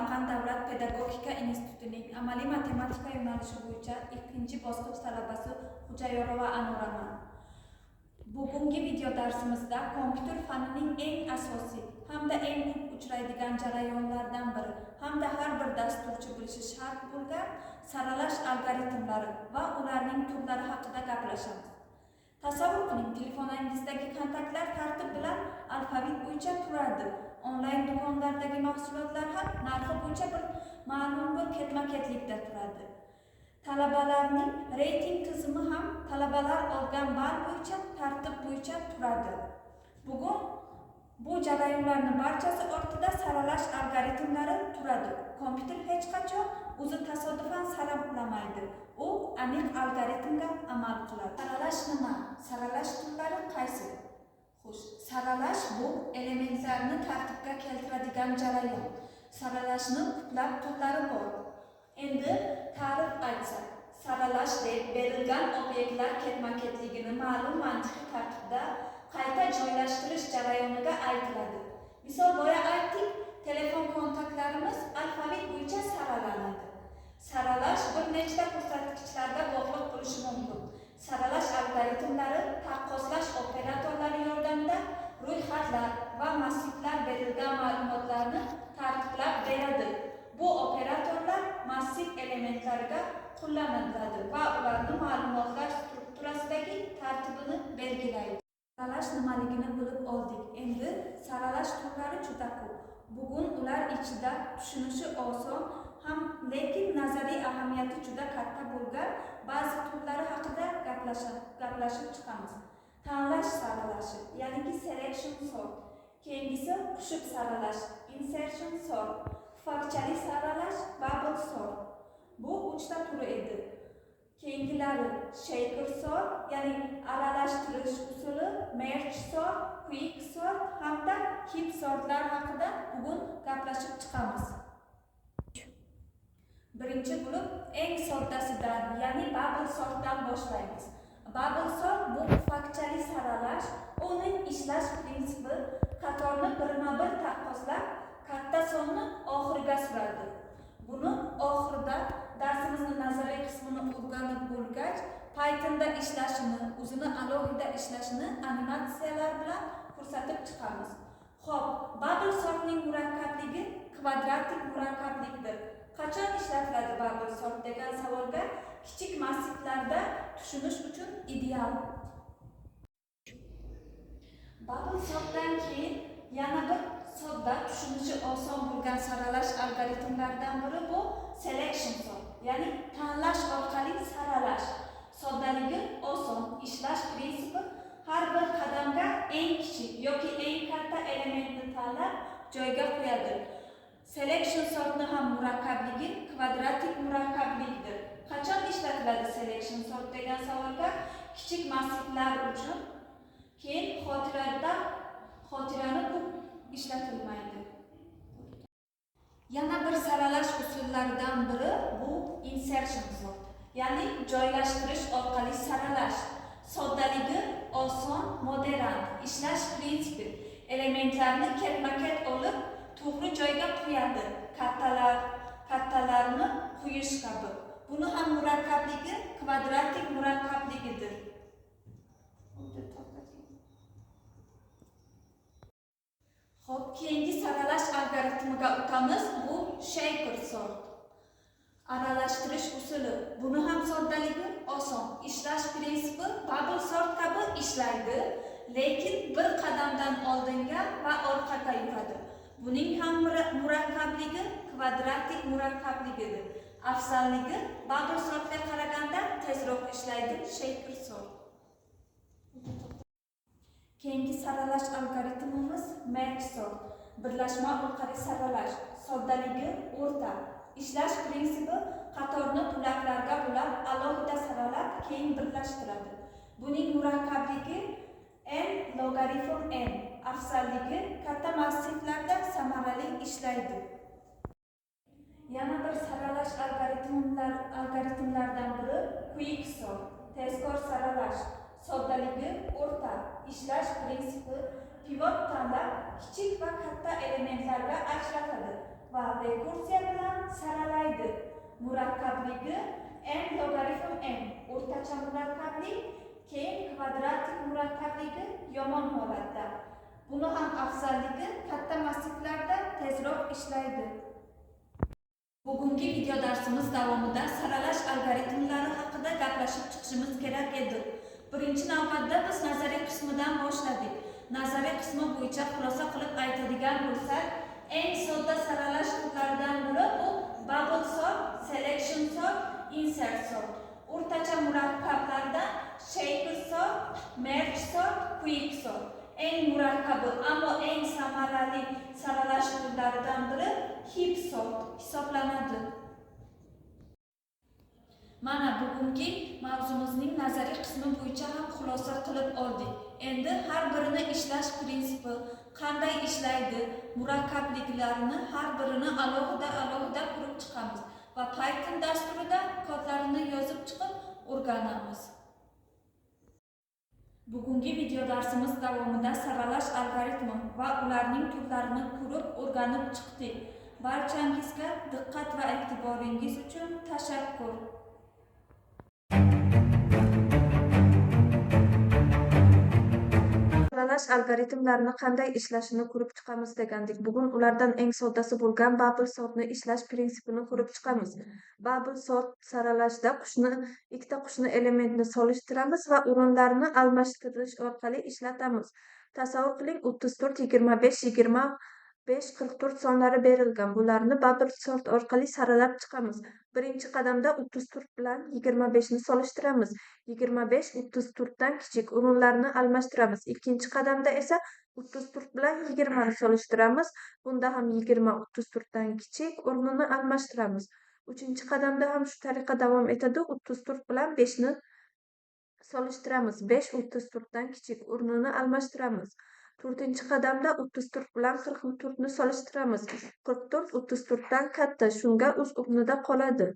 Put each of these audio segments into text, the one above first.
Samarqand davlat pedagogika institutining amaliy matematika yo'nalishi bo'yicha ikkinchi bosqich talabasi Xo'jayorova Anuraman. Bugungi video darsimizda kompyuter fanining eng asosiy hamda eng ko'p uchraydigan jarayonlardan biri hamda har bir dasturchi bilishi shart bo'lgan saralash algoritmlari va ularning turlari haqida gaplashamiz. Tasavvur qiling, telefoningizdagi kontaktlar tartib bilan alfavit bo'yicha turadi. Onlayn do'konlardagi mahsulotlar ham narxi bo'yicha ma'lum bir ketma-ketlikda turadi. Talabalarning reyting tizimi ham talabalar olgan ball bo'yicha tartib bo'yicha turadi. Bugun bu jarayonlarning barchasi ortida saralash algoritmlari turadi. Kompyuter hech qachon o'zi tasodifan saralamaydi. U aniq algoritmga amal qiladi. Saralash nima? Saralash turlari qaysi? Xo'sh, saralash bu elementlarni tartibga keltiradigan jarayon. Saralashning ko'plab turlari bor. Endi ta'rif aytsak, saralash deb berilgan obyektlar ketma-ketligini ma'lum mantiqiy tartibda qayta joylashtirish jarayoniga aytiladi. Misol boya aytdik, telefon kontaktlarimiz alfavit bo'yicha saralanadi. Saralash bir nechta ko'rsatkichlarda bog'liq bo'lishi mumkin. Saralash algoritmlari taqqoslash operatorlari yordamida ro'yxatlar va massivlar berilgan ma'lumotlarni tartiblab beradi. Bu operatorlar massiv elementlariga qo'llaniladi va ularning ma'lumotlar strukturasidagi tartibini belgilaydi. Saralash nimaligini bilib oldik. Endi saralash turlari juda ko'p. Bugun ular ichida tushunishi oson lekin nazariy ahamiyati juda katta bo'lgan ba'zi turlari haqida gaplashib chiqamiz. Tanlash saralashi, ya'ni selection sort. Keyingisi qushib saralash, insertion sort, pufakchali saralash, bubble sort. Bu 3 ta turi edi. Keyingilari shaker sort, ya'ni aralashtirish usuli, merge sort, quick sort hamda heap sortlar haqida bugun gaplashib chiqamiz. Birinchi bo'lib eng soddasidan, ya'ni bubble sortdan boshlaymiz. Bubble sort bu pufakchali saralash. Uning ishlash prinsipi qatorni birma-bir taqqoslab, katta sonni oxiriga suradi. Buni oxirida darsimizning nazariy qismini o'rganib bo'lgach, Pythonda ishlashini, o'zini alohida ishlashini animatsiyalar bilan ko'rsatib chiqamiz. Xo'p, bubble sortning murakkabligi kvadratik murakkablikdir. Qachon ishlatiladi bubble sort degan savolga kichik massivlarda tushunish uchun ideal. Bubble sortdan keyin yana bir sodda tushunishi oson bo'lgan saralash algoritmlaridan biri bu selection sort, ya'ni tanlash orqali saralash. Soddaligi oson, ishlash prinsipi har bir qadamga eng kichik yoki eng katta elementni tanlab joyga qo'yadi. Selection sortni ham murakkabligi kvadratik murakkablikdir. Qachon ishlatiladi selection sort degan savolga kichik massivlar uchun, keyin xotirani ko'p ishlatilmaydi. Yana bir saralash usullaridan biri bu insertion sort, ya'ni joylashtirish orqali saralash. Soddaligi oson, modern, ishlash prinsipi elementlarni ketma-ket olib to'g'ri joyga qo'yadi, kattalarni qo'yish kabi. Buni ham murakkabligi kvadratik murakkabligidir. Xo'p, keyingi saralash algoritmiga o'tamiz. Bu shaker sort. Aralashtirish usuli. Buni ham soddaligi oson, ishlash prinsipi bubble sort kabi ishlaydi, lekin bir qadamdan oldinga va orqaga yuradi. Buning ham murakkabligi kvadratik murakkabligidir. Afzalligi bubble sortga qaraganda tezroq ishlaydi shaker sort. Keyingi saralash algoritmimiz merge sort. Birlashma orqali saralash. Soddaligi o'rta. Ishlash prinsipi qatorni bo'laklarga bo'lib, alohida saralab, keyin birlashtiradi. Buning murakkabligi n logaritm n. Afzalligi katta massivlarda samarali ishlaydi. Yana bir saralash algoritmlaridan biri quick sort, tezkor saralash. Soddaligi o'rta, ishlash prinsipi pivot tanlab kichik va katta elementlarga ajratadi. va rekursiya bilan saralaydi. Murakkabligi n logaritm n o'rtacha murakkablik, keyin kvadratik murakkabligi yomon holatda. Buni ham afzalligi katta massivlarda tezroq ishlaydi. Bugungi video darsimiz davomida saralash algoritmlari haqida gaplashib chiqishimiz kerak edi. Birinchi navbatda biz nazariy qismidan boshladik. Nazariy qismi bo'yicha xulosa qilib aytadigan bo'lsak, eng sodda saralash turlaridan biri bu bubble sort, selection sort, insert sort. O'rtacha murakkablardan shaper sort, merge sort, quick sort. Eng murakkabi ammo eng samarali saralash turlaridan biri heap sort hisoblanadi. Mana bugungi mavzumizning nazariy qismi bo'yicha ham xulosa qilib oldik. Endi har birini ishlash prinsipi, qanday ishlaydi, murakkabliklarini har birini alohida ko'rib chiqamiz va Python dasturida kodlarini yozib chiqib o'rganamiz. Bugungi video darsimiz davomida saralash algoritmi va ularning turlarini ko'rib o'rganib chiqdik. Barchangizga diqqat va e'tiboringiz uchun tashakkur. Saralash algoritmlarini qanday ishlashini ko'rib chiqamiz degandik. Bugun ulardan eng soddasi bo'lgan bubble sortni ishlash prinsipini ko'rib chiqamiz. Bubble sort saralashda ikkita qushni elementni solishtiramiz va o'rinlarini almashtirish orqali ishlatamiz. Tasavvur qiling, 34, 25, 25, 44 sonlari berilgan. Bularni bubble sort orqali saralab chiqamiz. Birinchi qadamda 34 bilan 25 ni solishtiramiz. 25 34 dan kichik, o'rinlarini almashtiramiz. Ikkinchi qadamda esa 34 bilan 20 ni solishtiramiz. Bunda ham 20 34 dan kichik, o'rnini almashtiramiz. Uchinchi qadamda ham shu tariqa davom etadi. 34 bilan 5 ni solishtiramiz. 5 34 dan kichik, o'rnini almashtiramiz. To'rtinchi qadamda 34 bilan 44 ni solishtiramiz. 44 34 dan katta, shunga o'z o'rnida qoladi.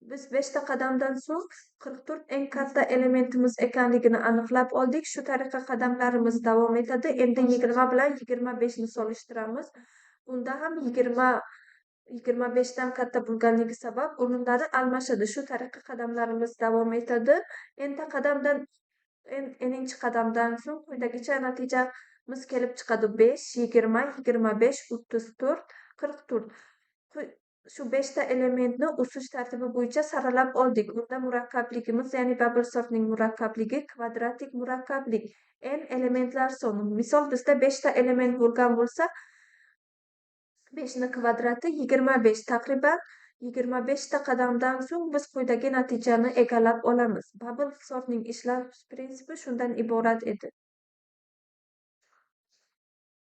Biz 5 ta qadamdan so'ng 44 eng katta elementimiz ekanligini aniqlab oldik. Shu tariqa qadamlarimiz davom etadi. Endi 20 bilan 25 ni solishtiramiz. Bunda ham 25 dan katta bo'lganligi sabab o'rinlari almashadi. Shu tariqa qadamlarimiz davom etadi. Eninchi qadamdan so'ng quyidagicha natijamiz kelib chiqadi. 5, 20, 25, 34, 44. Shu 5 ta elementni o'sish tartibi bo'yicha saralab oldik. Bunda murakkabligimiz, ya'ni bubble sortning murakkabligi kvadratik murakkablik. N elementlar soni. Misol bizda 5 ta element bo'lgan bo'lsa, 5 ni kvadrati 25. Taqriban 25 ta qadamdan so'ng biz quyidagi natijani egallab olamiz. Bubble sortning ishlash prinsipi shundan iborat edi.